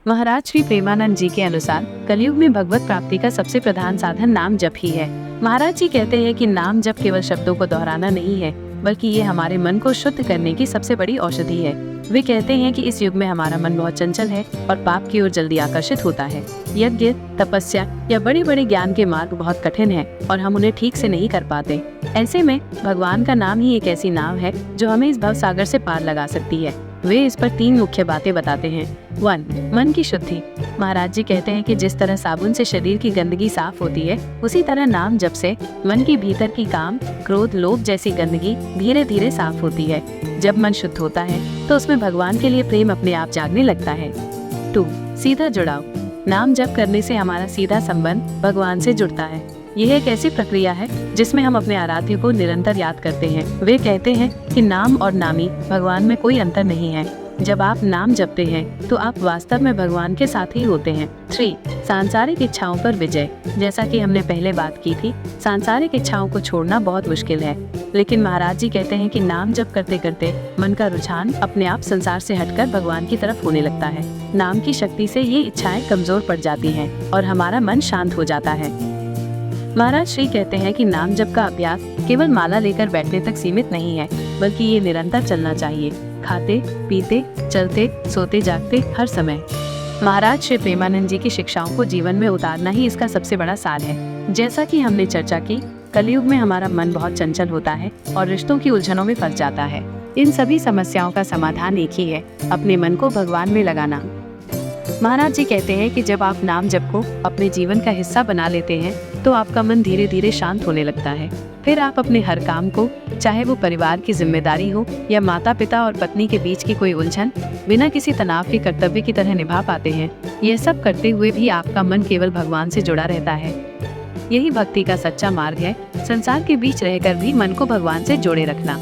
महाराज श्री प्रेमानंद जी के अनुसार कलयुग में भगवत प्राप्ति का सबसे प्रधान साधन नाम जप ही है। महाराज जी कहते हैं कि नाम जप केवल शब्दों को दोहराना नहीं है, बल्कि ये हमारे मन को शुद्ध करने की सबसे बड़ी औषधि है। वे कहते हैं कि इस युग में हमारा मन बहुत चंचल है और पाप की ओर जल्दी आकर्षित होता है। यज्ञ, तपस्या या बड़े बड़े ज्ञान के मार्ग बहुत कठिन है और हम उन्हें ठीक से नहीं कर पाते। ऐसे में भगवान का नाम ही एक ऐसी नाव है जो हमें इस भव सागर से पार लगा सकती है। वे इस पर 3 मुख्य बातें बताते हैं। 1. मन की शुद्धि। महाराज जी कहते हैं कि जिस तरह साबुन से शरीर की गंदगी साफ होती है, उसी तरह नाम जप से मन की भीतर की काम, क्रोध, लोभ जैसी गंदगी धीरे धीरे साफ होती है। जब मन शुद्ध होता है तो उसमें भगवान के लिए प्रेम अपने आप जागने लगता है। 2. सीधा जुड़ाव। नाम जप करने से हमारा सीधा संबंध भगवान से जुड़ता है। यह एक ऐसी प्रक्रिया है जिसमें हम अपने आराध्य को निरंतर याद करते हैं। वे कहते हैं कि नाम और नामी भगवान में कोई अंतर नहीं है। जब आप नाम जपते हैं तो आप वास्तव में भगवान के साथ ही होते हैं। 3. सांसारिक इच्छाओं पर विजय। जैसा कि हमने पहले बात की थी, सांसारिक इच्छाओं को छोड़ना बहुत मुश्किल है, लेकिन महाराज जी कहते हैं कि नाम जप करते करते मन का रुझान अपने आप संसार से हटकर भगवान की तरफ होने लगता है। नाम की शक्ति से ये इच्छाएं कमजोर पड़ जाती हैं और हमारा मन शांत हो जाता है। महाराज श्री कहते हैं कि नाम जप का अभ्यास केवल माला लेकर बैठने तक सीमित नहीं है, बल्कि ये निरंतर चलना चाहिए। खाते, पीते, चलते, सोते, जागते, हर समय। महाराज श्री प्रेमानंद जी की शिक्षाओं को जीवन में उतारना ही इसका सबसे बड़ा सार है। जैसा कि हमने चर्चा की, कलयुग में हमारा मन बहुत चंचल होता है और रिश्तों की उलझनों में फंस जाता है। इन सभी समस्याओं का समाधान एक ही है, अपने मन को भगवान में लगाना। महाराज जी कहते हैं कि जब आप नाम जप को अपने जीवन का हिस्सा बना लेते हैं तो आपका मन धीरे धीरे शांत होने लगता है। फिर आप अपने हर काम को, चाहे वो परिवार की जिम्मेदारी हो या माता पिता और पत्नी के बीच की कोई उलझन, बिना किसी तनाव के कर्तव्य की तरह निभा पाते हैं। यह सब करते हुए भी आपका मन केवल भगवान से जुड़ा रहता है। यही भक्ति का सच्चा मार्ग है, संसार के बीच रहकर भी मन को भगवान से जोड़े रखना।